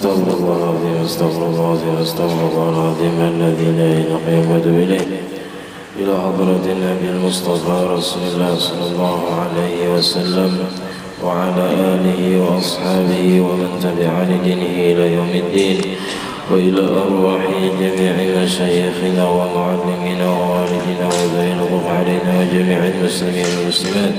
استغفر الله العظيم استغفر الله العظيم استغفر الله العظيم الذي لا إله إلا هو إليه إلى حضرة النبي المصطفى رسول الله صلى الله عليه وسلم وعلى آله وأصحابه ومن تبع لدينه إلى يوم الدين وإلى أرواح جميع مشايخنا ومعلمنا ووالدنا وذوي الغفر علينا وجميع المسلمين والمسلمات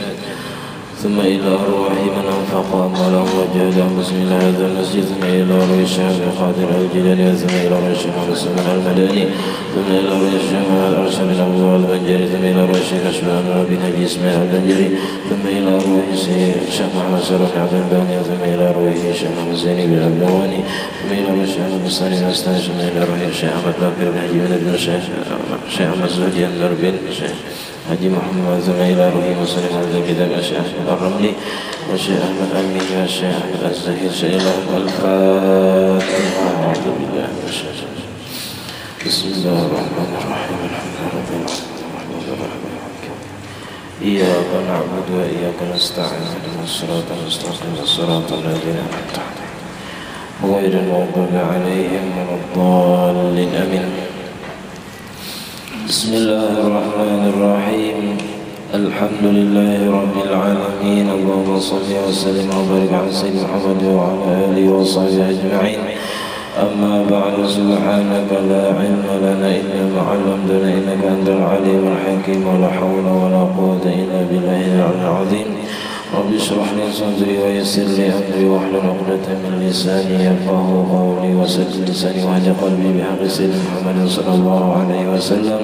ثم إلى أرواح من أنفق أموالهم وجهدهم بسم الله هذا المسجد ثم إلى أرواح الشيخ القادر الجيلاني ثم إلى أرواح الشيخ مسلم المدني ثم إلى أرواح الشيخ الأرشد بن أبو البنجري ثم إلى أرواح الشيخ أشبه بن أبي إسماعيل البنجري ثم إلى أرواح الشيخ محمد سرور عبد الباني ثم إلى أرواح الشيخ محمد زيني بن عبد الواني ثم إلى أرواح الشيخ المستاني الأستاني ثم إلى أرواح الشيخ أحمد باكر بن حجي بن الشيخ أحمد زوجي النربين حجي محمد ثم إلى أرواح مسلم هذا الكتاب الشيخ أحمد الرملي والشيخ أحمد أمين والشيخ أحمد الزهير شيخ الفاتحة أعوذ بالله من الشيطان بسم الله الرحمن الرحيم الحمد لله رب العالمين الرحمن الرحيم إياك نعبد وإياك نستعين اهدنا الصراط المستقيم صراط الذين أنعمت عليهم غير المغضوب عليهم ولا الضالين آمين. بسم الله الرحمن الرحيم الحمد لله رب العالمين اللهم صل وسلم وبارك على سيدنا محمد وعلى آله وصحبه أجمعين أما بعد سبحانك لا علم لنا إلا ما علمتنا إنك أنت العليم الحكيم ولا حول ولا قوة إلا بالله العلي العظيم رب اشرح لي صدري ويسر لي أمري واحلل عقدة من لساني يفقهوا قولي وسدد لساني واهد قلبي بحق سيدنا محمد صلى الله عليه وسلم.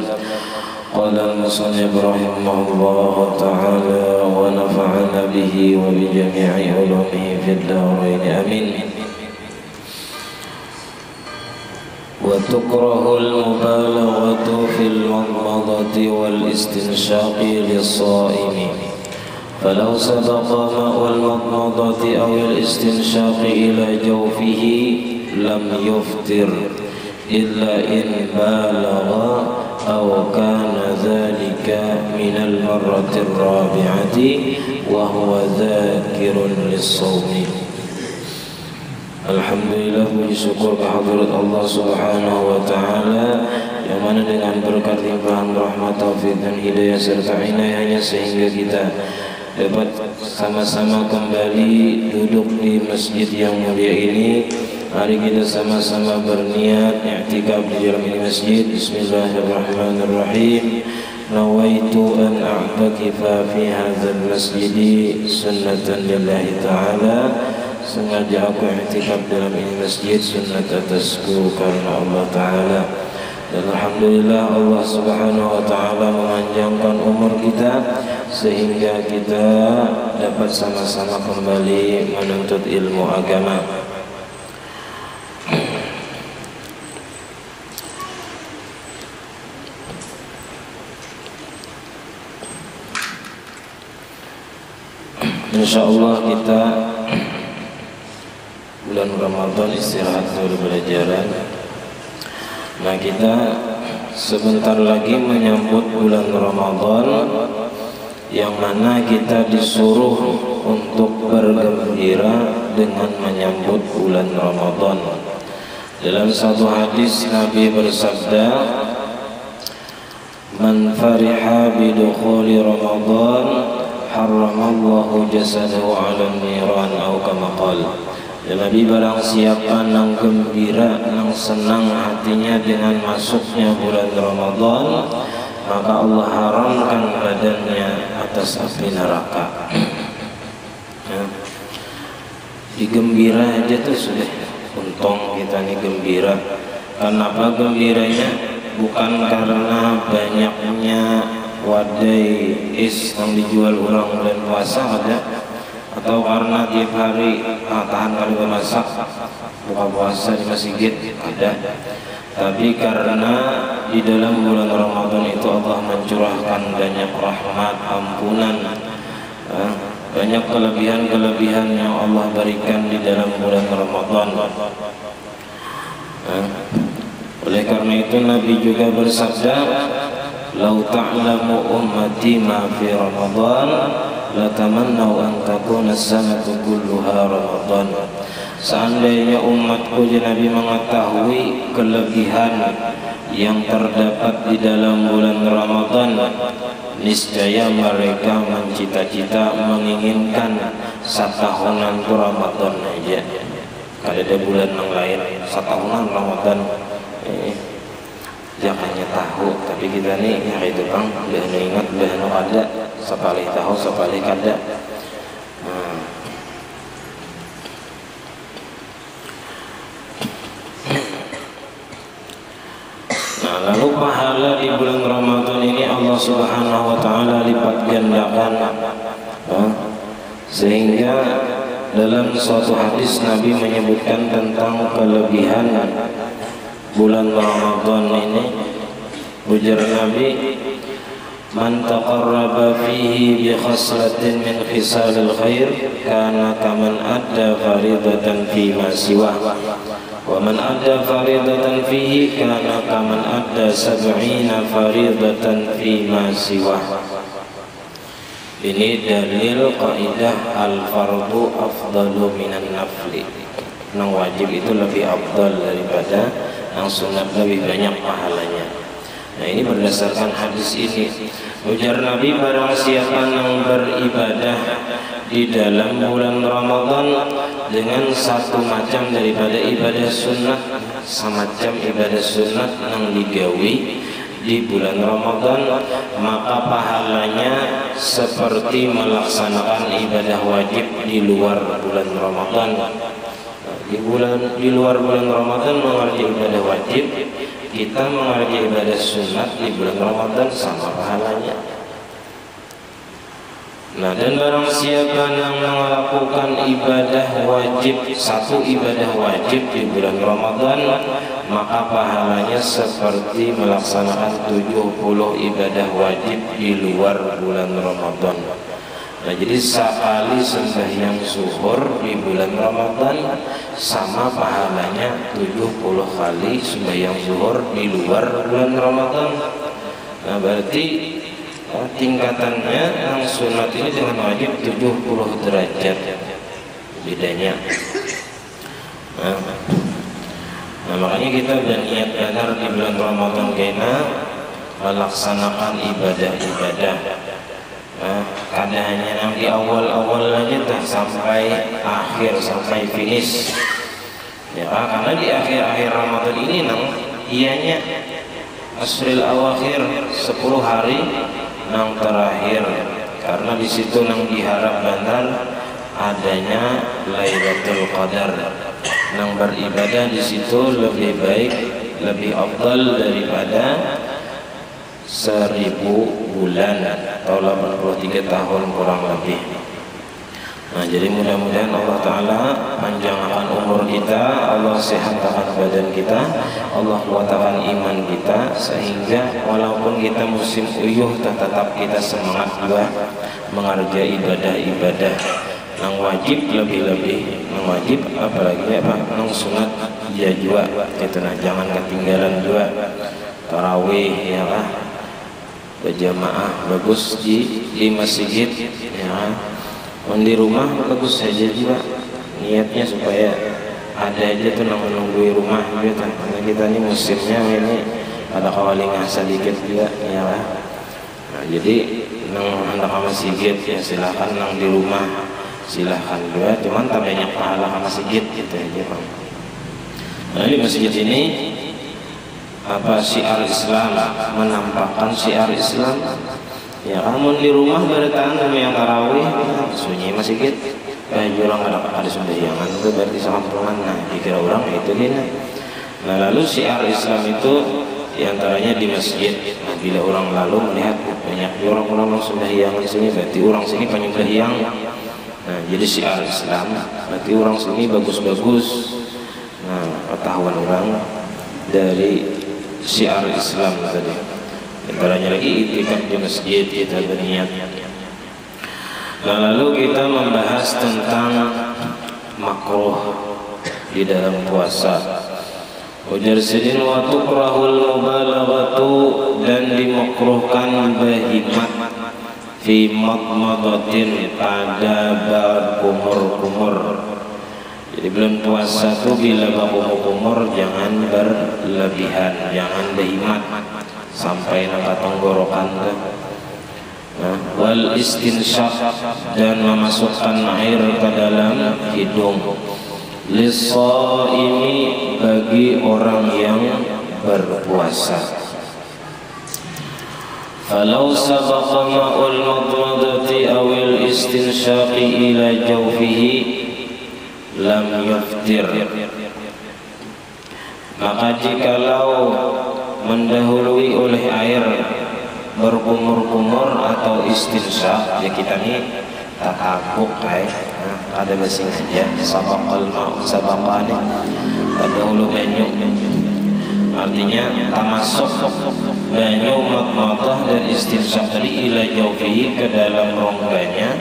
قال المصنف رحمه الله تعالى ونفعنا به وبجميع علومه في الدارين آمين. وتكره المبالغة في المضمضة والاستنشاق للصائم فلو سبق ماء المضمضة أو الاستنشاق إلى جوفه لم يفطر إلا إن بالغ أو كان ذلك من المرة الرابعة وهو ذاكر للصوم. Alhamdulillah, puji syukur kehadirat Allah Subhanahu wa taala yang mana dengan berkat limpahan rahmat, taufik dan hidayah serta inayahnya sehingga kita dapat sama-sama kembali duduk di masjid yang mulia ini. Mari kita sama-sama berniat i'tikaf di dalam ini masjid. Bismillahirrahmanirrahim. Nawaitu an a'takifa fi hadzal masjid sunnatan lillahi ta'ala. Sengaja aku i'tikaf dalam ini masjid sunnat atasku karena Allah Ta'ala. Dan Alhamdulillah Allah Subhanahu wa Ta'ala memanjangkan umur kita sehingga kita dapat sama-sama kembali menuntut ilmu agama. InsyaAllah kita bulan Ramadan istirahat dari pelajaran. Nah, kita sebentar lagi menyambut bulan Ramadan yang mana kita disuruh untuk bergembira dengan menyambut bulan Ramadan. Dalam satu hadis Nabi bersabda, "Man fariha bidukhuli Ramadan harramallahu jasadahu 'alan niran," atau kama qala. Ya Nabi, barang siapa nang gembira, nang senang hatinya dengan masuknya bulan Ramadan, maka Allah haramkan badannya atas api neraka. Ya. Digembira aja tuh sudah untung kita nih gembira. Kenapa gembiranya? Bukan karena banyaknya wadai is yang dijual orang bulan puasa ada, atau karena tiap hari tahan kali masak buka puasa di masjid ada, tapi karena di dalam bulan Ramadan itu Allah mencurahkan banyak rahmat, ampunan, banyak kelebihan-kelebihan yang Allah berikan di dalam bulan Ramadan. Oleh karena itu Nabi juga bersabda, "Lau ta'lamu ummati ma fi Ramadan la tamannau an takuna as-sanatu kulluha Ramadan." seandainya umatku Nabi mengetahui kelebihan yang terdapat di dalam bulan Ramadan, niscaya mereka mencita-cita menginginkan satahunan itu Ramadan aja. Kalau ada bulan yang lain satahunan Ramadan, jangannya tahu. Tapi kita nih ya itu bang, udah ingat, udah ada, sepalih tahu, sepalih kada. Lalu pahala di bulan Ramadan ini Allah Subhanahu wa taala lipat gandakan, sehingga dalam suatu hadis Nabi menyebutkan tentang kelebihan bulan Ramadan ini. Ujar Nabi, man taqarraba fihi bi khaslatin min khisalil khair kana kaman adda faridatan fi ma siwa wa man adda faridatan fihi kana kaman adda sab'ina faridatan fi ma siwa. Ini dalil kaidah al-fardu afdalu minan nafli. Yang wajib itu lebih afdal daripada yang sunat, lebih banyak pahalanya. Nah, ini berdasarkan hadis ini. Ujar Nabi, barang siapa yang beribadah di dalam bulan Ramadan dengan satu macam daripada ibadah sunat, semacam ibadah sunat yang digawi di bulan Ramadan, maka pahalanya seperti melaksanakan ibadah wajib di luar bulan Ramadan. Di luar bulan Ramadan mengerjakan ibadah wajib, kita mengerjakan ibadah sunat di bulan Ramadan sama pahalanya. Nah, dan barang siapa yang melakukan ibadah wajib, satu ibadah wajib di bulan Ramadan, maka pahalanya seperti melaksanakan 70 ibadah wajib di luar bulan Ramadan. Nah, jadi sekali sembahyang zuhur di bulan Ramadan sama pahalanya 70 kali sembahyang zuhur di luar bulan Ramadan. Nah, berarti tingkatannya yang sunat ini dengan wajib 70 derajat bedanya. Nah, makanya kita berniat benar di bulan Ramadan kena melaksanakan ibadah-ibadah. Kadang hanya yang di awal-awal aja dah sampai akhir, sampai finish. Ya, karena di akhir-akhir Ramadan ini nang ianya asril awakhir 10 hari nang terakhir, karena di situ nang diharap benar adanya Lailatul Qadar. Nang beribadah di situ lebih baik, lebih afdal daripada 1000 bulan atau 83 tahun kurang lebih. Nah, jadi mudah-mudahan Allah Ta'ala panjangkan umur kita, Allah sehatkan badan kita, Allah kuatkan iman kita, sehingga walaupun kita musim uyuh tetap kita semangat juga mengerjakan ibadah-ibadah yang wajib, lebih-lebih yang wajib, apalagi yang sunat ya juga itu. Nah, jangan ketinggalan juga tarawih ya lah, berjamaah bagus di masjid ya. Di rumah bagus saja juga, niatnya supaya ada aja tuh menunggu rumah gitu. Karena kita ini musimnya ini ada kawalingah sedikit juga ya lah. Nah, jadi nang hendak masjid ya silakan, nang di rumah silakan juga, cuman tak banyak pahala masjid gitu aja bang. Nah, di masjid ini apa syiar Islam, menampakkan syiar Islam. Ya, kamu di rumah bertahan sama yang tarawih sunyi masjid, baju orang ada sembahyangan itu berarti sampungan. Nah, dikira orang itu gini. Nah, lalu syiar Islam itu diantaranya di masjid. Nah, bila orang lalu melihat banyak orang-orang sembahyangan sini, berarti orang sini penyembahyang. Nah, jadi syiar Islam berarti orang sini bagus-bagus. Nah, ketahuan orang dari syiar Islam tadi. Antaranya lagi itikaf di masjid, kita berniat. Nah, lalu kita membahas tentang makruh di dalam puasa. Ujar sidin wa tukrahul mubalaghatu, dan dimakruhkan bahimat fi madmadatin, pada berkumur-kumur. Jadi bulan puasa tuh bila umur jangan berlebihan, jangan berhemat sampai nangka tenggorokan tuh. Nah, wal istinsyaq, dan memasukkan air ke dalam hidung. Lis-shaimi, bagi orang yang berpuasa. Falau sabaqa ma'ul madmadati awil istinsyaqi ila jawfihi lam yuftir. Maka jikalau mendahului oleh air berkumur-kumur atau istinsyaq, ya kita nih takabuk ada bahasa saja sabaqal ma'u sabaqani, terdahulu banyu, artinya termasuk banyu madmadah dan istinsyaq tadi ila jawfihi, ke dalam rongganya,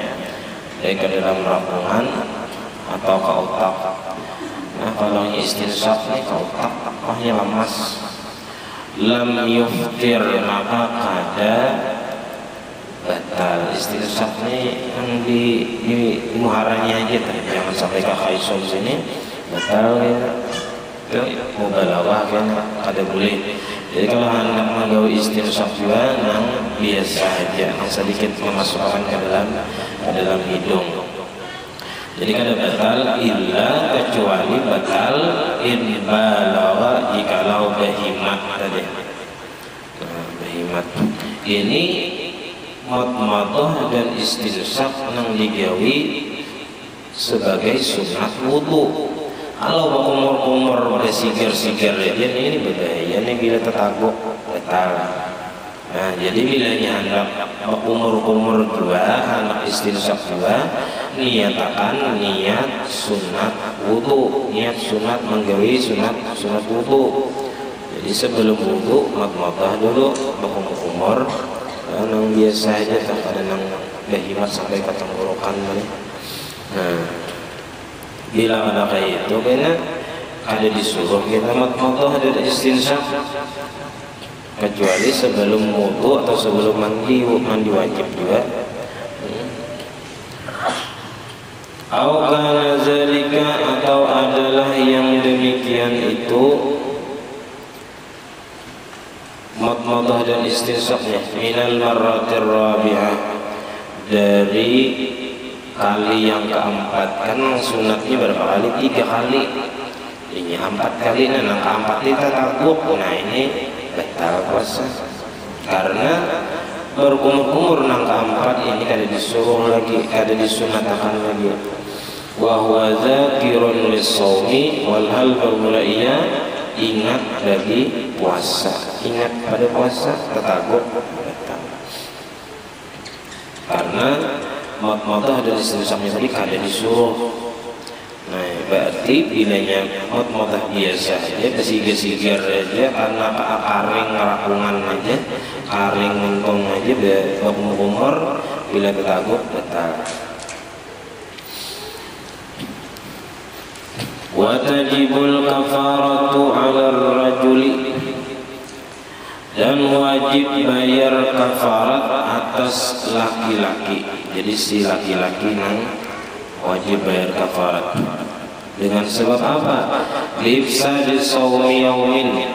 ke dalam rakungan atau ke otak. Nah kalau istinsyaq ini ke otak, apanya lemas, lam yuftir, maka kada batal. Istinsyaq ini yang di muharanya aja, jangan sampai ke khaisum sini batal ya. Itu mubalawah kan kada boleh. Jadi kalau hendak menggawi istinsyaq juga nang biasa aja, yang sedikit memasukkan ke dalam hidung. Jadi kada batal illa, kecuali batal in balagha, jikalau bahimat tadi. Bahimat ini madmadah dan istinsyaq nang digawi sebagai sunat wudu. Kalau berkumur-kumur pada sigar-sigar aja ini berbahaya nih bila tertabuk batal. Nah jadi bila hendak berkumur-kumur juga, hendak istinsyaq juga, niatakan niat sunat wudu, niat sunat menggawi sunat wudu. Jadi sebelum wudu madmadah dulu, berkumur-kumur, nang biasa aja, tak ada nang bahimat sampai ke tenggorokan. Nah bila ada kayak itu karena ada disuruh kita madmadah dan istinsyaq, kecuali sebelum wudu atau sebelum mandi wajib juga. Au kana zalika, atau adalah yang demikian itu madmadah dan istinsyaqnya minal marratir rabi'ah, dari kali yang keempat. Kan sunatnya berapa kali? 3 kali. Ini 4 kali, nah keempat kita takut. Nah ini batal puasa karena berkumur-kumur nang keempat ini kada disuruh lagi, kada disunatkan lagi. Wa huwa dzakirun lis-shaumi wal hal bermulaiya, ingat bagi puasa, ingat pada puasa tertakut batal. Karena madmadah dan istinsyaqnya tadi kada disuruh. Nah berarti bilanya madmadah biasa aja, kesigar-sigar aja, karena karing rakungan aja, karing mentong aja, berkumur, bila tertakut batal. Wa tajibul kafaratu 'alal rajuli, dan wajib bayar kafarat atas laki-laki. Jadi si laki-laki nang wajib bayar kafarat dengan sebab apa? Lifsadi shaumi yaumin,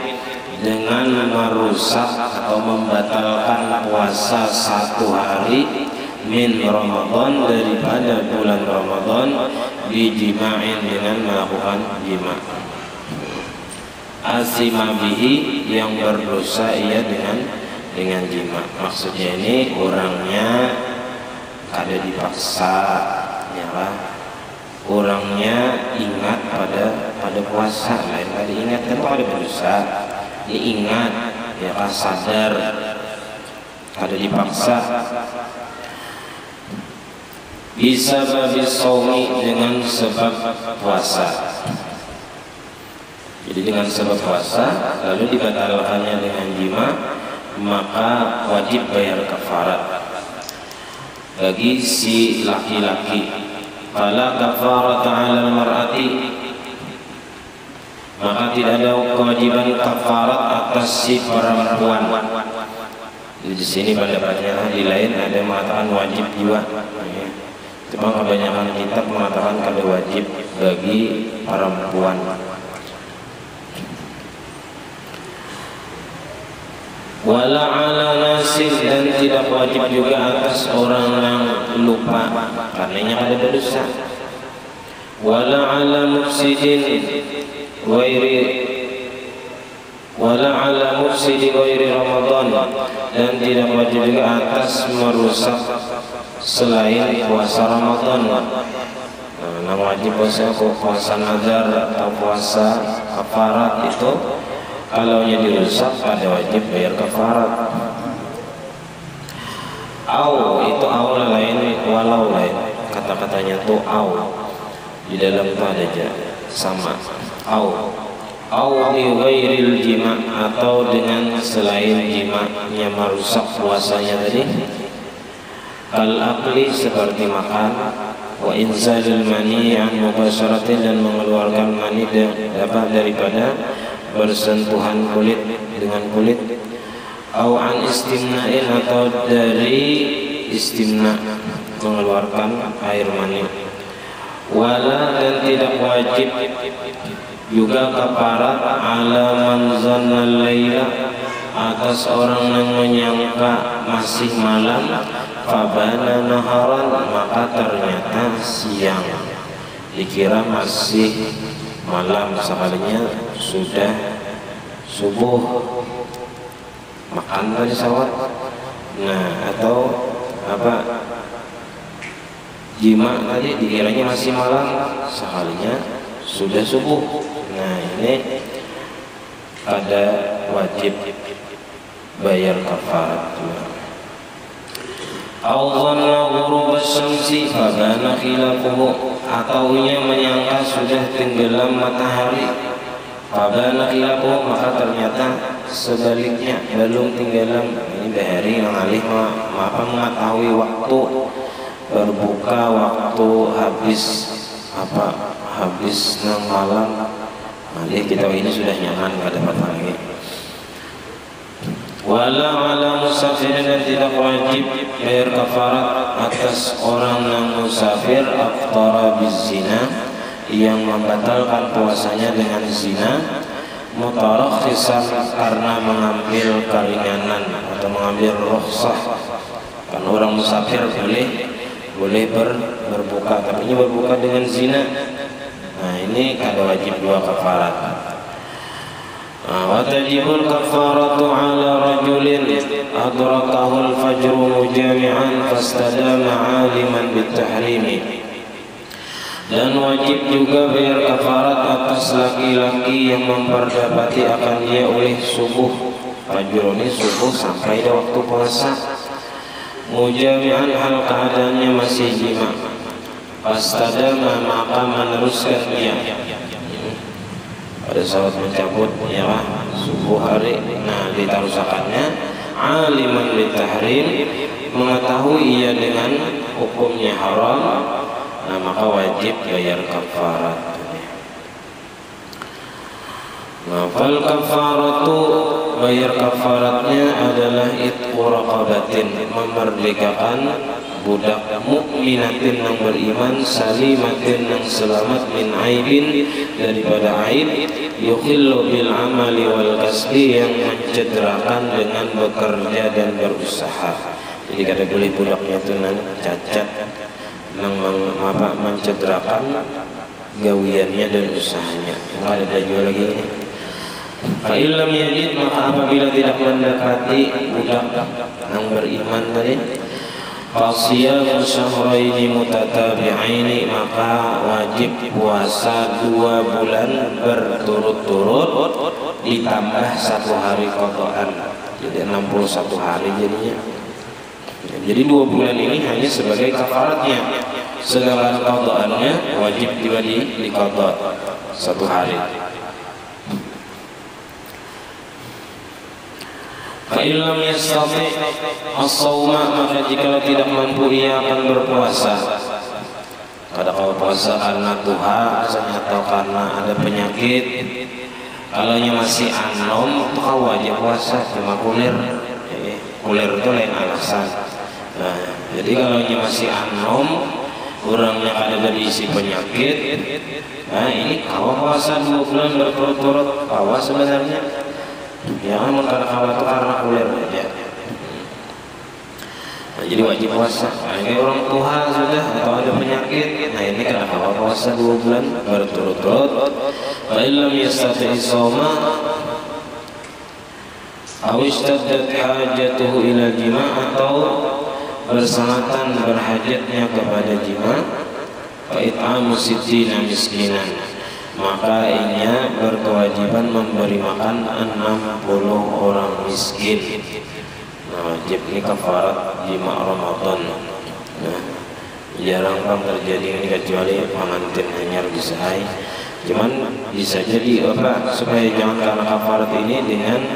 dengan merusak atau membatalkan puasa 1 hari min Ramadan, daripada bulan Ramadan, bijima'in, dengan melakukan jima'. Asima bihi, yang berdosa ia dengan jima'. Maksudnya ini orangnya ada dipaksa, ya lah. Orangnya ingat pada puasa, lain kali ingat kan pada berdosa. Ini ingat, ya kan, sadar, ada dipaksa. Bisa babi shaumi, dengan sebab puasa. Jadi dengan sebab puasa lalu dibatalkannya dengan jima, maka wajib bayar kafarat bagi si laki-laki. Fala kafarata 'alal mar'ati, maka tidak ada kewajiban kafarat atas si perempuan. Di sini pada banyak di lain ada mengatakan wajib juga. Cuma kebanyakan kitab mengatakan kada wajib. bagi perempuan. Wala ala nasin, dan tidak wajib juga atas orang yang lupa karenanya ada berdosa. Wala ala mufsidin ghairi Ramadan, dan tidak wajib juga atas merusak selain puasa Ramadan. Nah, wajib puasa nazar atau puasa kafarat itu kalau dirusak pada wajib bayar kafarat. Au itu au lain, walau lain, kata-katanya tuh au, di dalam itu ada aja sama. Au bi ghairil jima, atau dengan selain jima yang merusak puasanya tadi. Kal akli, seperti makan, wa inzalil mani an mubasyaratin, dan mengeluarkan mani dapat daripada bersentuhan kulit dengan kulit. Au an istimna'in, atau dari istimna, mengeluarkan air mani. Wala, dan tidak wajib juga kafarat ala man zanna laila, atas orang yang menyangka masih malam, fabana naharan, maka ternyata siang, dikira masih malam, sekalinya sudah subuh, makan tadi sawat. Nah, atau apa, jima tadi dikiranya masih malam, sekalinya sudah subuh. Nah, ini ada wajib bayar kafarat. Al-dhanna ghurub asy-syamsi fabana khilafuhu, atau ia menyangka sudah tenggelam matahari, fabana khilafuhu, maka ternyata sebaliknya belum tenggelam. Ini bahari yang alih mengetahui waktu berbuka, waktu habis nang malam. Alih kita ini sudah nyaman, nggak dapat lagi. Wala ala musafirin, dan tidak wajib bayar kafarat atas orang yang musafir aftara bizina, yang membatalkan puasanya dengan zina, mutarakhisan, karena mengambil keringanan atau mengambil rukhsah. Kan orang musafir boleh berbuka, tapi ini berbuka dengan zina. Nah, ini kada wajib dua kafarat. Wa tajibul kafaratu ala rajulin adrakahu al-fajru mujami'an fastadama 'aliman bitahrimi, dan wajib juga bayar kafarat atas laki-laki yang memperdapati akan dia oleh subuh. Fajr ini subuh sampai dah waktu puasa, mujami'an, hal keadaannya masih jima, fastadama, maka meneruskan dia pada saat mencabut ya subuh hari. Nah, ditarusakannya aliman bitahrim, mengetahui ia dengan hukumnya haram. Nah, maka wajib bayar kafarat. Nah, fal kafaratu, bayar kafaratnya adalah itqu raqabatin, memerdekakan budak mukminatin yang beriman, salimatin yang selamat, min aibin, daripada aib, yukhillu bil amali wal kasbi, yang mencederakan dengan bekerja dan berusaha. Jadi kada boleh budaknya itu nang cacat, nang mencederakan gawiannya dan usahanya. Ada baju lagi ini. Fa illam yajid, maka apabila tidak mendapati budak yang beriman tadi, fasiyam syahraini mutatabi'aini, maka wajib puasa 2 bulan berturut-turut ditambah 1 hari qadaan, jadi 61 hari jadinya. Jadi 2 bulan ini hanya sebagai kafaratnya, sedangkan qadaannya wajib juga diqada 1 hari. Fa'ilam yastati as-sawma, maka jika tidak mampu ia akan berpuasa. Kada kau puasa karena duha atau karena ada penyakit. Kalau masih anom, kau wajib puasa. Cuma kulir itu lain alasan. Nah, jadi kalau masih anom, orangnya ada diisi penyakit. Nah ini kalau puasa 2 bulan berturut-turut kawa sebenarnya ya kan, karena kawa itu karena kuliah aja. Nah, jadi wajib puasa. Nah, ini orang tua sudah atau ada penyakit, nah ini karena kawa puasa 2 bulan berturut-turut. Fa illam yastati' shauma aw ishtaddat hajatuhu ila jima', atau bersangatan berhajatnya kepada jima', fa it'amu sittina miskinan, maka ianya berkewajiban memberi makan 60 orang miskin. Nah, wajib ini kafarat jima' Ramadan. Nah, jarang kan terjadi ini kecuali pengantin hanyar bisa hai. Cuman bisa jadi apa supaya jangan karena kafarat ini dengan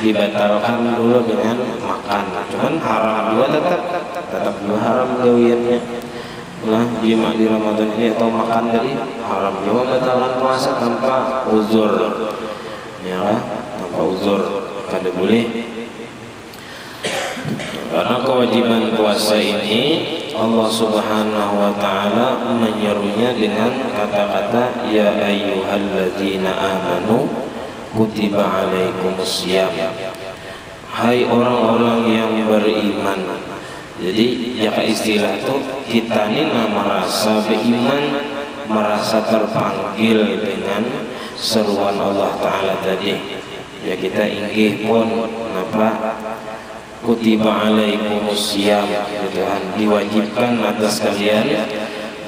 dibatalkan dulu dengan makan. Cuman haram juga tetap juga haram gawiannya. Nah, jima' di Ramadan ini atau makan dari haram juga, batalkan puasa tanpa uzur. Ya kan? Tanpa uzur kada boleh. Karena kewajiban puasa ini Allah Subhanahu wa taala menyerunya dengan kata-kata ya ayyuhalladzina amanu kutiba alaikumusiyam, hai orang-orang yang beriman. Jadi ya istilah itu kita ini merasa beriman, merasa terpanggil dengan seruan Allah Ta'ala tadi. Ya kita inggih pun apa kutiba alaikumusiyam, Tuhan diwajibkan atas kalian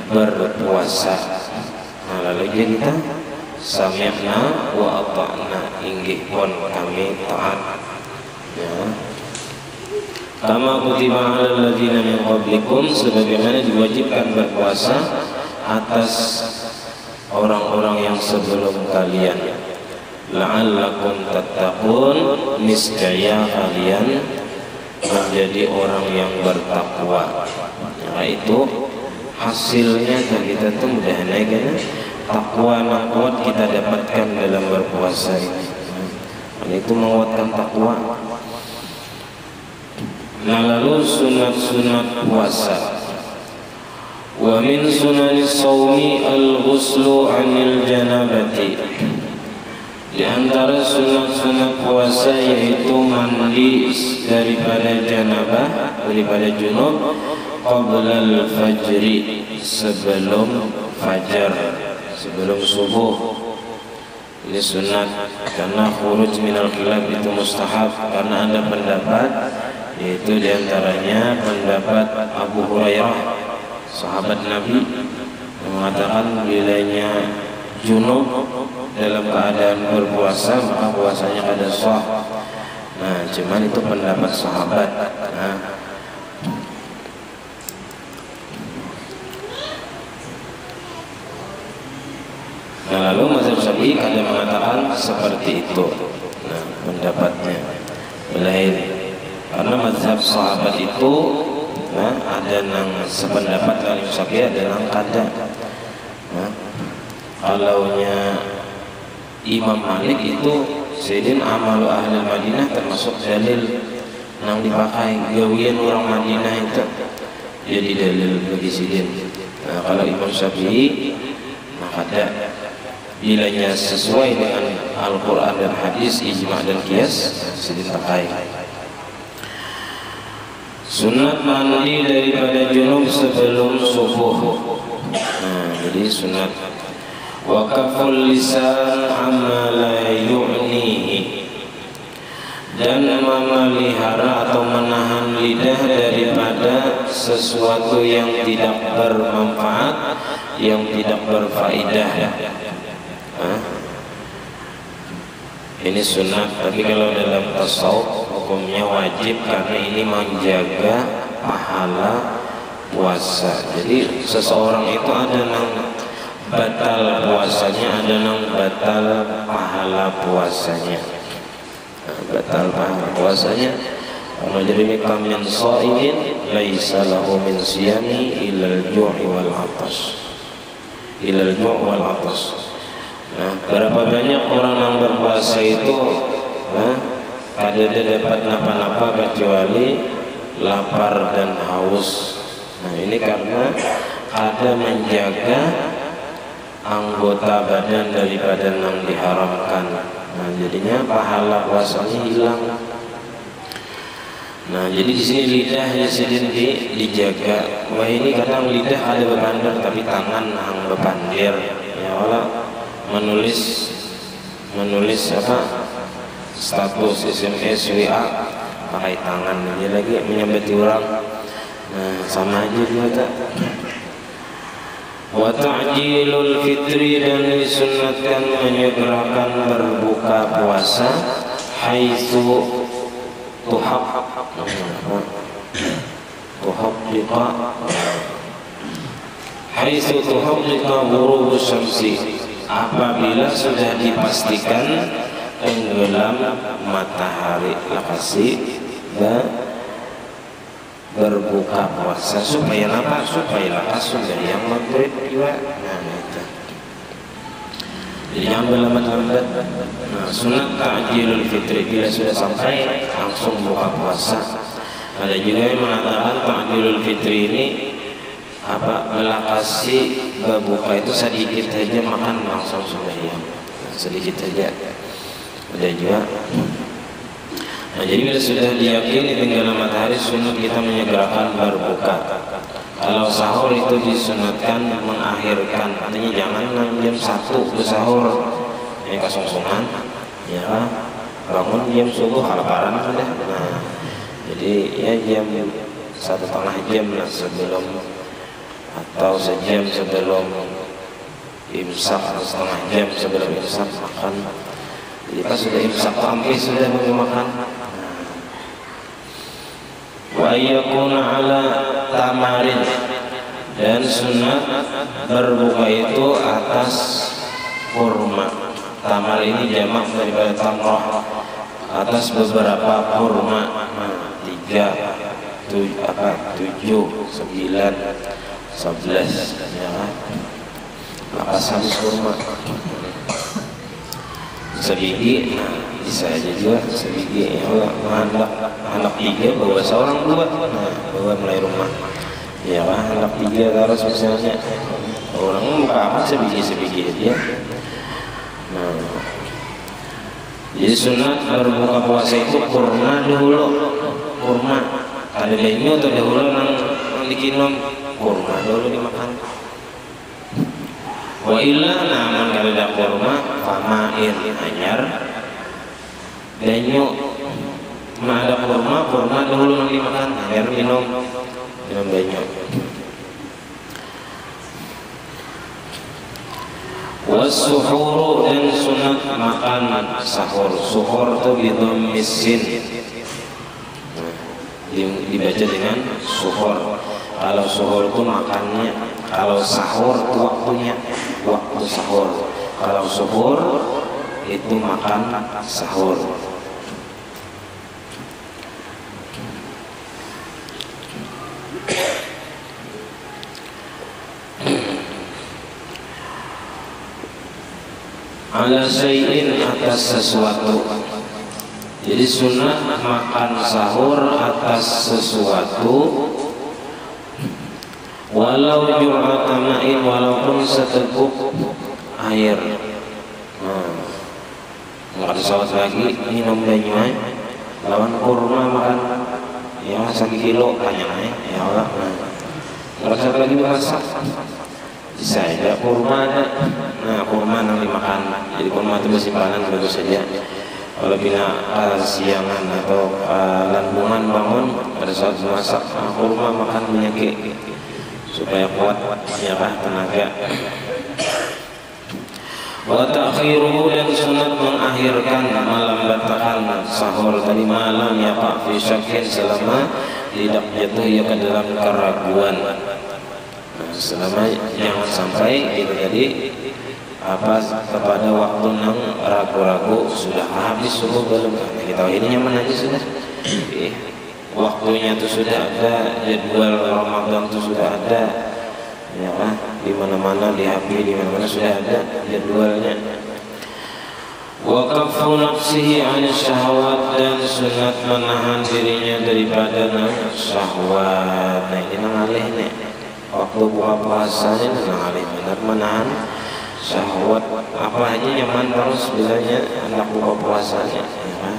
berpuasa. Nah lalu kita sami'na wa ata'na, inggih pun kami taat. Ya. Kama kutiba 'alal ladzina min qablikum, sebagaimana diwajibkan berpuasa atas orang-orang yang sebelum kalian. La'allakum tattaqun, niscaya kalian menjadi orang yang bertakwa. Nah itu hasilnya kita tuh mudah naik kan? Takwa yang kuat kita dapatkan dalam berpuasa ini. Nah, itu menguatkan takwa. Nah lalu sunat-sunat puasa. Wa min sunanis shaumi al-ghuslu 'anil janabati. Di antara sunat-sunat puasa yaitu mandi daripada janabah, daripada junub, qabla al-fajri, sebelum fajar, sebelum subuh. Ini sunat karena khuruj minal khilaf itu mustahab, karena ada pendapat yaitu diantaranya pendapat Abu Hurairah sahabat Nabi yang mengatakan bilanya junub dalam keadaan berpuasa maka puasanya kada sah. Nah cuman itu pendapat sahabat. Nah lalu mazhab Syafi'i kada mengatakan seperti itu. Nah pendapatnya lain, karena mazhab sahabat itu ada yang sependapat dengan Syafi'i, ada yang kada. Kalaunya Imam Malik itu Sayyidin amalu ahli Madinah termasuk dalil yang dipakai gawian orang Madinah itu jadi dalil bagi Sayyidin. Nah, kalau Imam Syafi'i maka ada bilanya sesuai dengan Al-Quran dan hadis, ijma' dan qiyas Sayyidin pakai. Sunat mandi daripada junub sebelum subuh. Nah, jadi sunat wakaful lisan amma la yu'nihi, dan memelihara atau menahan lidah daripada sesuatu yang tidak bermanfaat, yang tidak berfaedah. Ini sunat, tapi kalau dalam tasawuf hukumnya wajib karena ini menjaga pahala puasa. Jadi seseorang itu ada yang batal puasanya, ada yang batal pahala puasanya. Batal pahala puasanya kalau jadi kamin shaimin laisa lahu min siyami ilal ju'i wal 'atash, ilal ju' wal 'atash. Nah, berapa banyak orang yang berpuasa itu kada dapat napa-napa kecuali lapar dan haus. Nah, ini karena ada menjaga anggota badan daripada yang diharamkan. Nah, jadinya pahala puasanya hilang. Nah, jadi di sini lidahnya sendiri dijaga. Wah, ini kadang lidah ada bepandir tapi tangan hang bepandir. Ya Allah, menulis apa? Status SMS WA pakai tangan, dia lagi menyambeti orang. Nah, sama aja juga. Wa ta'jilul fitri, dan disunnatkan menyegerakan berbuka puasa haitsu tuhaqqiqa ghurubus syamsi, apabila sudah dipastikan tenggelam matahari. Lokasi berbuka puasa supaya apa? Supaya lekas sudah yang maghrib juga. Nah, itu. Jadi jangan berlambat-lambat. Nah, sunat ta'jilul fitri, bila sudah sampai langsung buka puasa. Ada juga yang mengatakan ta'jilul fitri ini apa? Melakasi berbuka itu sedikit saja makan langsung sudah ya. Sedikit saja. Ada juga. Nah, jadi bila sudah diyakini tenggelam matahari, sunat kita menyegerakan berbuka. Kalau sahur itu disunatkan mengakhirkan, artinya jangan jam 1 bersahur, ini kesungsungan, ya bangun jam subuh kelaparan sudah. Nah, jadi ya jam 1,5 jam lah sebelum, atau sejam sebelum imsak, atau setengah jam sebelum imsak makan. Jadi pas sudah imsak hampir sudah mau makan. Wa yakuna ala tamarin, dan sunat berbuka itu atas kurma. Tamar ini jamak daripada tamroh, atas beberapa kurma. 3, 7, 9, 11 ya kan? Atas habis kurma sebiji, bisa aja juga sebiji. Anak 3 bawa seorang 2, nah bawa mulai rumah ya kan, anak 3 terus misalnya orang buka apa sebiji dia. Nah, jadi sunat berbuka puasa itu kurma dahulu. Kurma ada benyu atau dahulu nang dikinom, kurma dahulu dimakan. Wa illa namun kalau ada kurma famain anyar benyu, ada kurma dahulu nang dimakan, anyar minum benyu. Wasuhuru, dan sunat makan sahur. Suhur itu bidhammisin, dibaca dengan suhur. Kalau suhur itu makannya, kalau sahur itu waktunya, waktu sahur. Kalau suhur itu makan sahur. Ala syai'in, atas sesuatu. Jadi sunat makan sahur atas sesuatu, walau jur'ata ma'in, walaupun seteguk air. Makan sahur lagi minum banyak, lawan kurma makan ya 1 kilo banyak ya Allah. Makan sahur lagi masak bisa ada kurma ada. Nah, kurma yang dimakan, jadi kurma itu bersimpanan bagus saja. Kalau bila siangan atau lambungan bangun pada saat memasak, kurma makan menyakit supaya kuat ya tenaga. Wa ta'khiruhu, dan sunat mengakhirkan, melambatkan sahur tadi malam ya Pak, fi syakkin, selama tidak jatuh ya ke dalam keraguan. Selama jangan sampai itu tadi apa kepada waktu nang ragu-ragu, sudah habis subuh belum, kita ini nyaman aja sudah. Waktunya itu sudah ada, jadwal Ramadan itu sudah ada ya kan, di mana-mana di HP, di mana-mana sudah ada jadwalnya. Wa kaffu nafsihi 'anil syahwat, dan sunat menahan dirinya daripada syahwat. Nah, ini ngalih nih. waktu buka puasanya nanti benar menahan syahwat apa aja nyaman terus bilanya anak buka puasanya ya kan?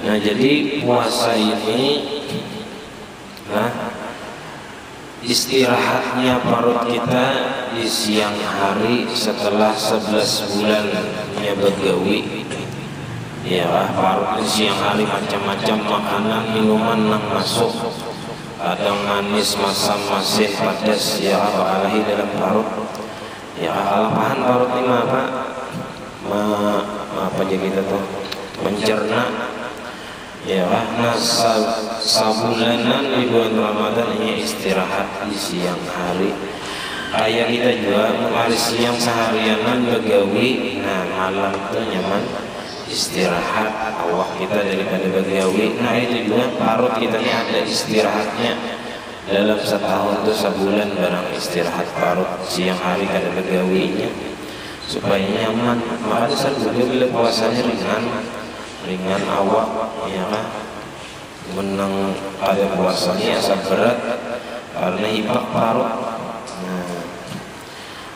Nah jadi puasa ini istirahatnya perut kita di siang hari setelah 11 bulannya begawi ya perut di siang hari macam-macam makanan minuman yang masuk, kadang manis, masam, masin, pedas ya apalagi dalam perut ya kalapahan perut ini apa aja kita tuh mencerna ya sabulanan di bulan Ramadan hanya istirahat di siang hari kayak kita juga hari siang seharianan begawi, nah malam itu nyaman istirahat awak kita daripada begawi. Nah itu juga parut kita ini ada istirahatnya dalam setahun itu sebulan barang istirahat parut siang hari kada begawinya supaya nyaman. Makanya selalu bila puasanya ringan awak ya kan menang ada puasanya asa berat karena hipak parut.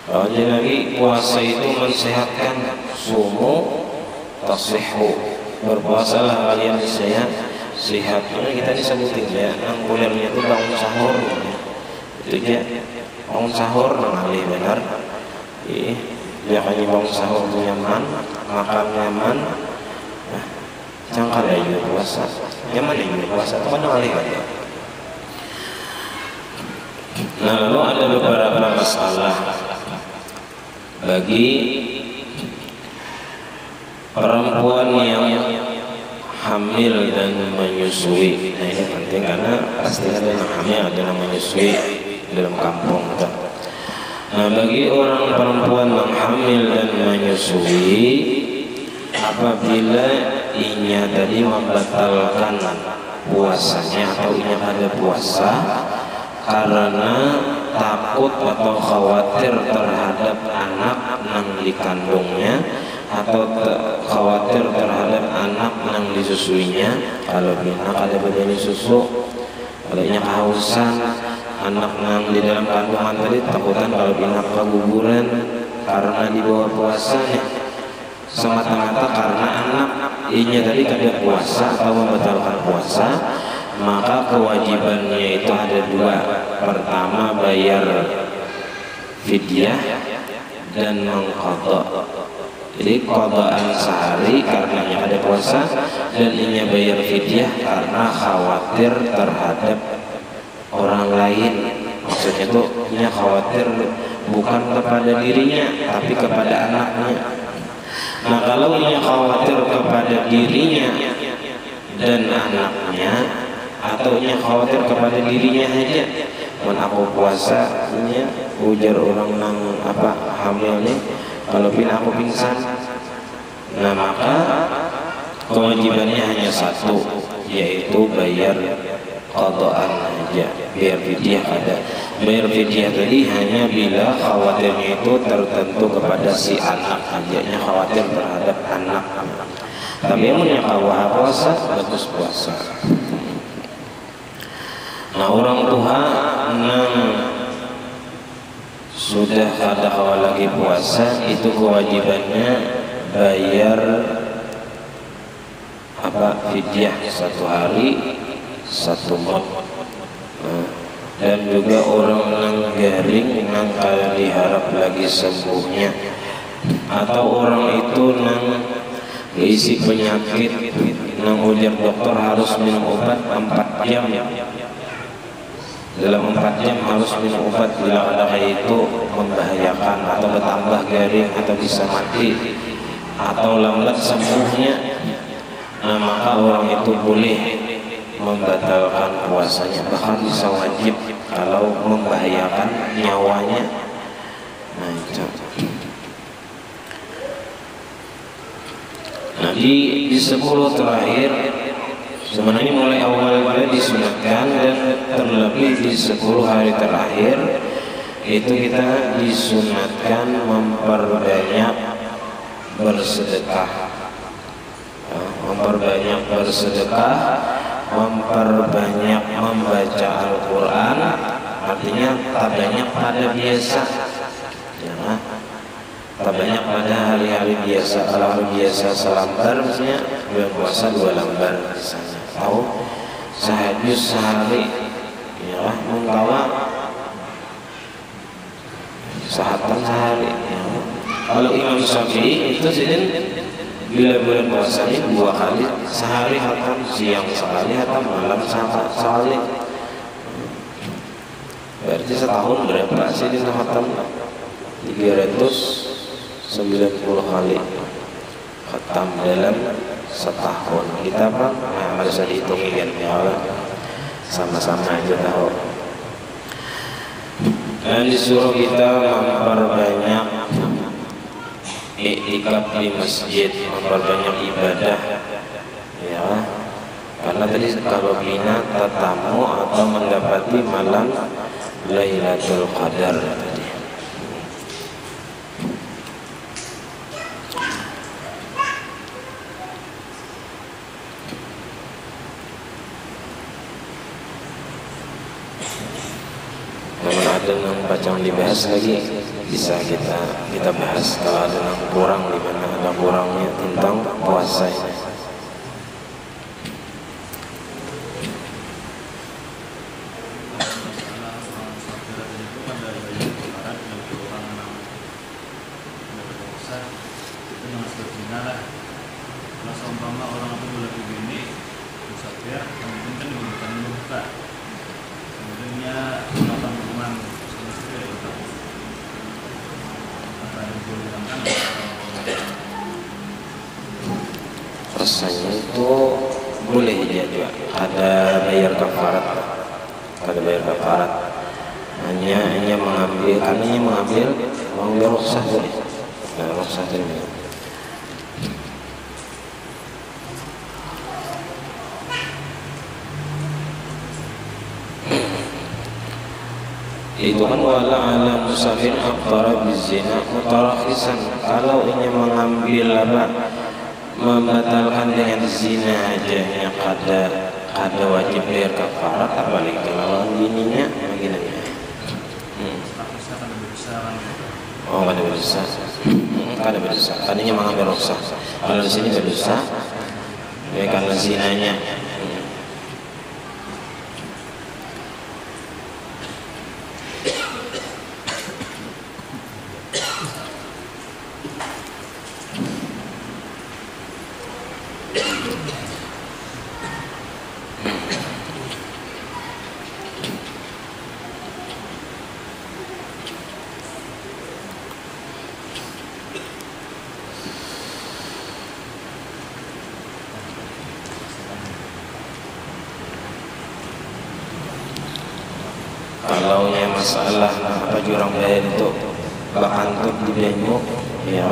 Jadi lagi puasa itu mensehatkan sumu tasihhu, berpuasalah kalian saya sehat. Kita ini sebutin ya yang kuliahnya itu bangun sahur itu ya bangun sahur nanti benar dia hanya bangun sahur itu nyaman makan nyaman cangkal aja puasa nyaman aja puasa itu kan nanti kan. Nah lalu ada beberapa masalah bagi perempuan yang hamil dan menyusui. Nah ini penting karena pasti ada yang hamil ada yang menyusui dalam kampung kita. Nah bagi orang perempuan yang hamil dan menyusui apabila inya tadi membatalkan puasanya atau inya ada puasa karena takut atau khawatir terhadap anak yang dikandungnya atau khawatir terhadap anak yang disusuinya. Kalau anak ada badannya susu, kalau inya kehausan, anak yang di dalam kandungan tadi takutan kalau anak keguguran karena di bawah puasanya semata-mata karena anak inya tadi kada puasa atau membatalkan puasa, maka kewajibannya itu ada dua. Pertama bayar fidyah dan mengqadha. Jadi qadaan sehari karena ada puasa dan inya bayar fidyah karena khawatir terhadap orang lain. Maksudnya itu inya khawatir bukan kepada dirinya tapi kepada anaknya. Nah kalau inya khawatir kepada dirinya dan anaknya atau inya khawatir kepada dirinya aja, mun aku puasa inya ujar orang nang apa hamilnya kalau aku pingsan, nah maka kewajibannya hanya satu, yaitu bayar qadaan aja, bayar fidyah ada. Bayar fidyah tadi hanya bila khawatirnya itu tertentu kepada si anak ajanya, khawatir terhadap anak. Tapi yang kawah puasa bagus puasa. Nah orang tua nang sudah kada kawal lagi puasa itu kewajibannya bayar apa fidyah 1 hari 1 mud. Dan juga orang yang garing yang kada diharap lagi sembuhnya atau orang itu yang berisi penyakit yang ujar dokter harus minum obat 4 jam, dalam 4 jam harus minum obat, bila ada kayak itu membahayakan atau bertambah garing atau bisa mati atau lambat sembuhnya, nah maka orang itu boleh membatalkan puasanya, bahkan bisa wajib kalau membahayakan nyawanya. Nah itu. Nah di 10 terakhir sebenarnya mulai awal disunatkan dan terlebih di 10 hari terakhir itu kita disunatkan memperbanyak bersedekah, memperbanyak bersedekah, memperbanyak membaca Al-Quran artinya tak banyak pada biasa, ya, tak banyak pada hari-hari biasa. Kalau hari biasa selembar, misalnya bulan puasa 2 lembar misalnya, atau sehajus sehari, ya, mengkawa sehatan sehari, ya. Kalau Imam Syafi'i itu sidin bila bulan puasanya 2 kali sehari hatam, siang sekali hatam, malam sekali. Berarti setahun berapa sidin hatam? 390 kali hatam dalam setahun. Kita apa? Nah, harus dihitungin ya Allah. Sama-sama aja tahu. Dan disuruh kita memperbanyak iktikaf di masjid, memperbanyak ibadah, ya. Karena tadi kalau bina tetamu atau mendapati malam Lailatul Qadar tadi. Namun ada yang bacaan dibahas lagi, bisa kita bahas. Kalau ada yang kurang, di mana ada kurangnya tentang puasa ini. Rasanya itu boleh juga ada bayar kafarat, hanya mengambil, karena mengambil rukhsah tadi, rukhsah tadi. Itu kan wala ala musafir akhtara bizina mutarakhisan. Kalau ini mengambil apa, membatalkan dengan zina aja, yang kada wajib bayar kafarat, apalagi kalau ininya begini. Oh, kada berdosa. Kada berdosa. Tadinya mengambil rukhsah. Kalau di sini berdosa, ya karena zinanya. Kalau yang masalah apa jurang bayar itu bakantut di benyo, ya,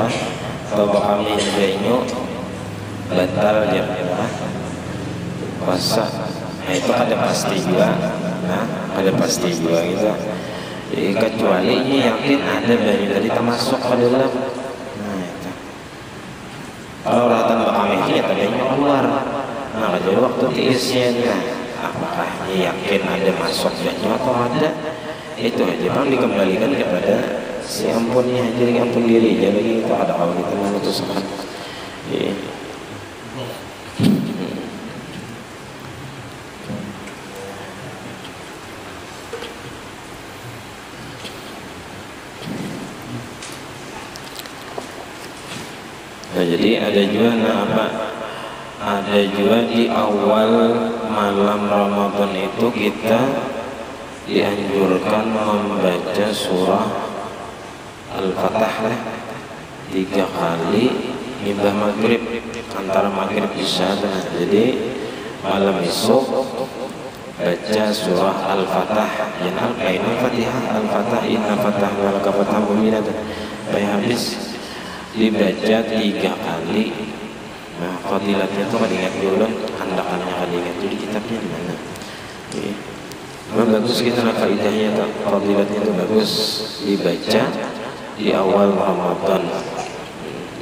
atau bakami di benyo batal dia, ya, puasa. Nah, itu ada pasti juga, ada pasti juga gitu. Jadi kecuali ini yakin ada benyo tadi termasuk ke dalam. Nah, itu. Kalau ratan bakami ini ya benyo keluar. Nah, jadi waktu diisiannya apakah yakin ada masuknya atau ada, itu aja bang dikembalikan kepada si ampunnya, jadi ampun diri aja lagi. Itu ada kalau kita memutuskan, ya. Nah, jadi ada juga ada juga di awal malam Ramadan itu kita dianjurkan membaca surah Al-Fatah 3 kali ibadah maghrib, antara maghrib isya. Jadi malam esok baca surah Al-Fatah, jangan Al-Fatihah, Al-Fatah inna fatahna laka fathan mubina, sampai habis dibaca 3 kali. Nah, fadilatnya itu kan ingat dulu, handakannya kan ingat dulu kitabnya di mana. Memang bagus kita faidahnya, fadilatnya itu bagus dibaca di awal Ramadan.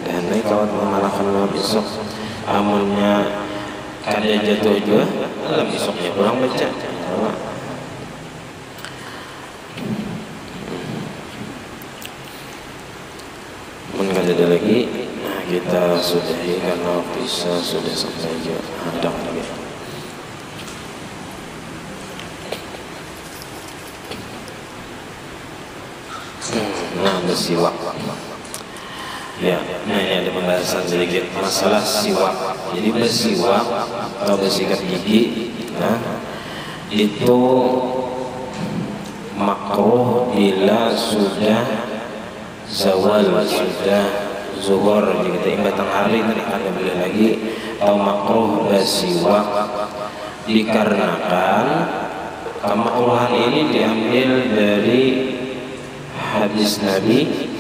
Dan ini kawan mengalahkan malam esok, amalnya kada jatuh juga, malam esoknya kurang baca. ada lagi. Nah, kita sudahi karena bisa sudah sampai juga ada lagi. Nah, bersiwak. Ya, nah ini ada pembahasan sedikit masalah siwak. Jadi bersiwak atau bersikat gigi, nah itu makruh bila sudah zawal, sudah zuhur, jadi kita matahari itu akan boleh lagi. Atau makruh bersiwak dikarenakan kemakruhan ini diambil dari hadis Nabi,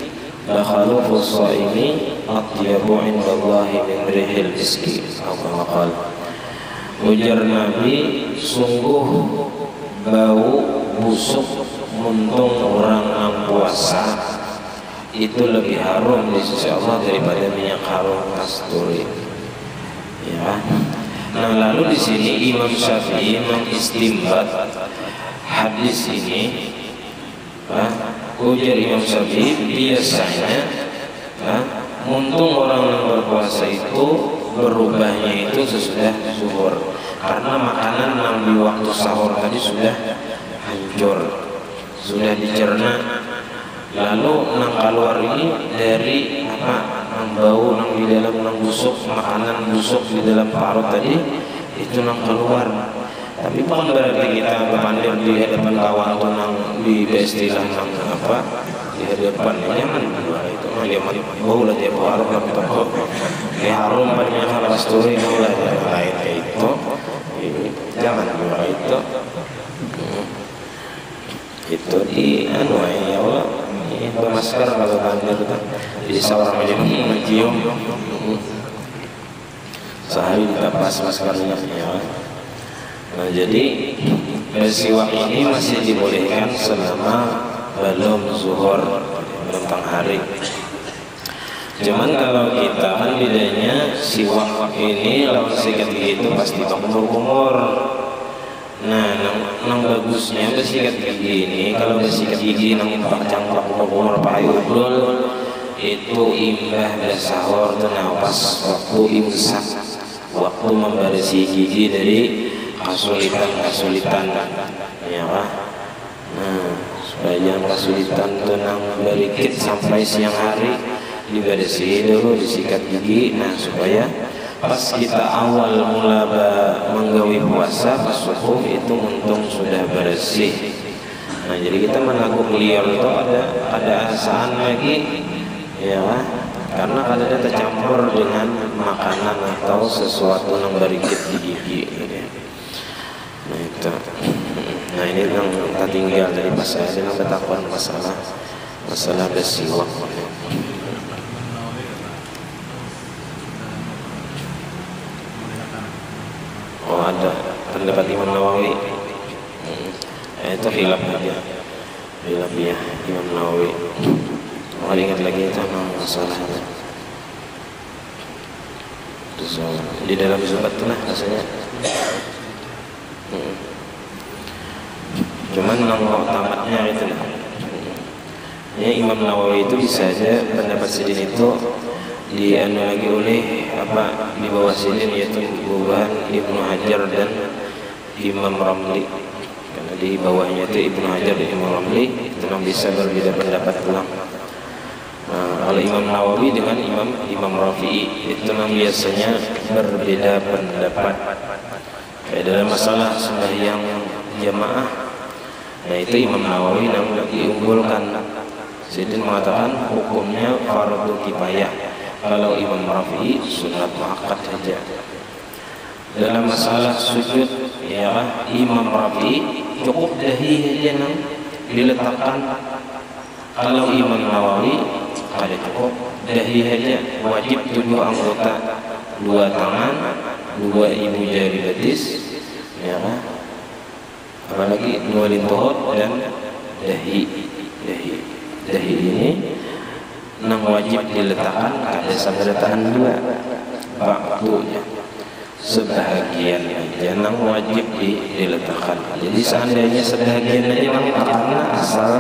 la khalufus shaimi atyabu indallahi min rihil miski, atau qala. Ujar Nabi, sungguh bau busuk muntung orang yang puasa itu lebih harum di sisi Allah daripada minyak harum kasturi. Ya. Nah, lalu di sini Imam Syafi'i mengistimbat hadis ini. Ujar Imam Syafi'i, biasanya muntung orang yang berpuasa itu berubahnya itu sesudah zuhur, karena makanan yang di waktu sahur tadi sudah hancur, sudah dicerna. Lalu nang keluar ini dari apa, nang bau nang di dalam, nang busuk, makanan busuk di dalam parut tadi itu nang keluar. Tapi bukan berarti kita berpandir di hadapan kawan atau nang di istilah nang apa di hadapan, jangan itu mah dia bau lah, dia bau harum lah, dia harum banyak hal kasturi lah, yang lain kayak itu, jangan juga itu di anu ya Allah, bermasker kalau pandir itu jadi seorang aja mencium sehari ditapas maskernya ya. Nah, jadi bersiwak ini masih dibolehkan selama belum zuhur, belum tengah hari. Cuman kalau kita kan bedanya siwak ini lawan sikat gigi itu pasti kumur-kumur. Nah, nang bagusnya bersikat gigi ini, kalau bersikat gigi nang cangklak kumur-kumur payu ublul itu imbah bersahur tuh pas waktu imsak, waktu membersih gigi dari kesulitan ya Pak. Nah, supaya jangan kesulitan tenang berikit sampai siang hari dibersih dulu, disikat gigi. Nah, supaya pas kita awal mula menggawi puasa pas subuh itu untung sudah bersih. Nah, jadi kita menakut liar itu ada asaan lagi ya Pak, karena kadang tercampur dengan makanan atau sesuatu yang berikit di gigi gitu. Nah itu, nah ini yang kita tinggal dari pasal ini yang bertakwan masalah bersiwak. Oh, ada pendapat Imam Nawawi, itu khilaf dia Imam Nawawi. Oh, ingat lagi sama masalahnya di dalam Zubat itu lah rasanya. Cuman nama tamatnya itu lah. Ya, Imam Nawawi itu bisa aja pendapat sidin itu dianu lagi oleh apa di bawah sidin, yaitu bubahan Ibnu Hajar dan Imam Ramli. Karena di bawahnya itu Ibnu Hajar dan Imam Ramli itu yang bisa berbeda pendapat ulang. Nah, kalau Imam Nawawi dengan Imam Rafi'i itu yang biasanya berbeda pendapat. Kayak dalam masalah sembahyang jamaah, nah itu Imam Nawawi yang diunggulkan. Sidin mengatakan hukumnya fardu kifayah. Kalau Imam Rafi'i sunat muakkad saja. Dalam masalah sujud ya Imam Rafi'i cukup dahi saja yang diletakkan. Kalau Imam Nawawi ada cukup dahi saja, wajib 7 anggota, 2 tangan, 2 ibu jari betis ya kan, apalagi 2 lintuhut dan dahi ini nang wajib diletakkan, ada sabarataan 2 waktunya, sebahagian aja nang wajib diletakkan. Jadi seandainya sebahagian aja nang karena asal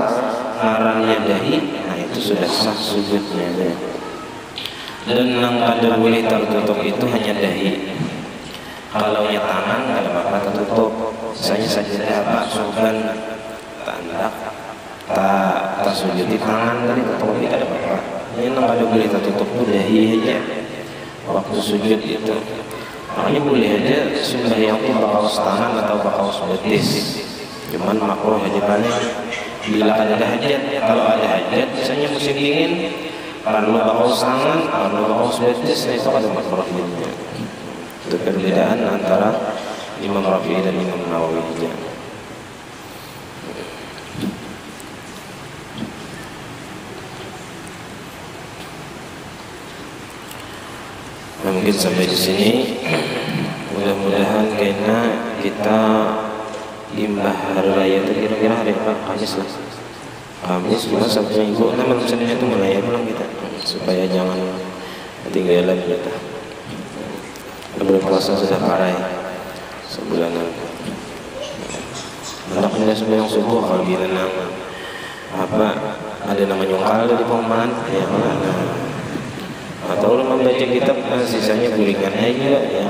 ngarannya dahi, nah itu sudah sah sujudnya ya. Dan yang kada boleh tertutup itu hanya dahi. Kalau nya tangan kada apa-apa tertutup. Misalnya saja apa sukan tandak tak sujud di tangan tadi tertutup kada apa-apa. Ini yang kada boleh tertutup itu dahi aja. Waktu sujud itu makanya boleh aja sembahyang itu bakaus tangan atau bakaus betis. Cuman makruh aja paling bila ada hajat. Kalau ada hajat misalnya musim dingin perlu bakaus tangan, perlu bakaus betis, itu ada makruhnya. Itu perbedaan antara Imam Rafi'i dan Imam Nawawi aja. Nah, mungkin sampai di sini. Mudah-mudahan karena kita limbah hari raya itu kira-kira hari apa? Kamis lah. Kamis cuma Sabtu Minggu. Nah, malam Senin itu mulai pulang kita supaya jangan ketinggalan kita. Berpuasa sudah parai sebulanan. Anaknya sembahyang subuh kalau bila apa ada nama nyongkal di Poman ya mana? Atau lu membaca kitab sisanya gulingan aja ya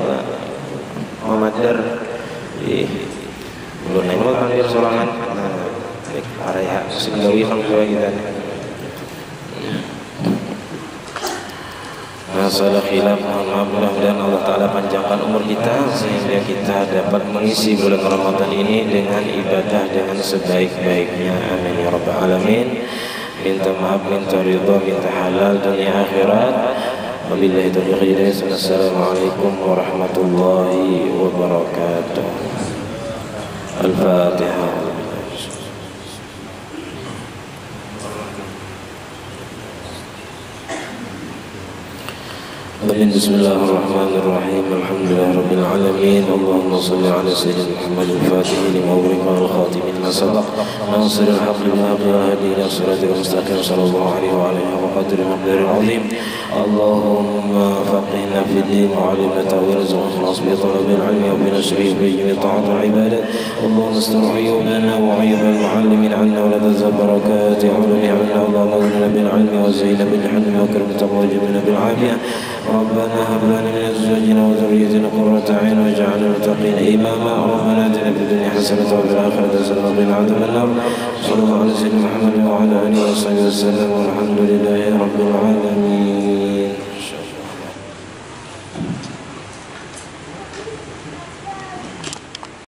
Muhammadar belum nengok hampir solangan parai hak segawi sang dua kita. Masalah khilaf, mudah-mudahan Allah Ta'ala panjangkan umur kita sehingga kita dapat mengisi bulan Ramadan ini dengan ibadah dengan sebaik-baiknya. Amin ya rabbal alamin. Minta maaf, minta ridha, minta halal dunia akhirat. Wabillahi taufiq wal hidayah. Assalamualaikum warahmatullahi wabarakatuh. Al-Fatihah. بسم الله الرحمن الرحيم الحمد لله رب العالمين اللهم صل على سيدنا محمد الفاتح لما أغلق والخاتم لما سبق ناصر الحق بالحق والهادي إلى صراطك المستقيم صلى الله عليه وعلى آله وقدر مقدار عظيم اللهم فقهنا في الدين وعلمنا تأويل الإخلاص بطلب العلم وبنشره وبجميع طاعات العبادات اللهم استر عيوبنا وعيوب المعلمين عنا ولا تنسى بركات علمنا عنا اللهم اغفر بالعلم وزينا بالحلم وكرم التقوى وجبنا بالعافية ربنا هب لنا من ازواجنا وذريتنا قرة اعين واجعلنا للمتقين اماما ربنا اتنا في الدنيا حسنة وفي الاخرة حسنة وقنا عذاب النار صلى الله على سيدنا محمد وعلى اله وصحبه وسلم والحمد لله رب العالمين.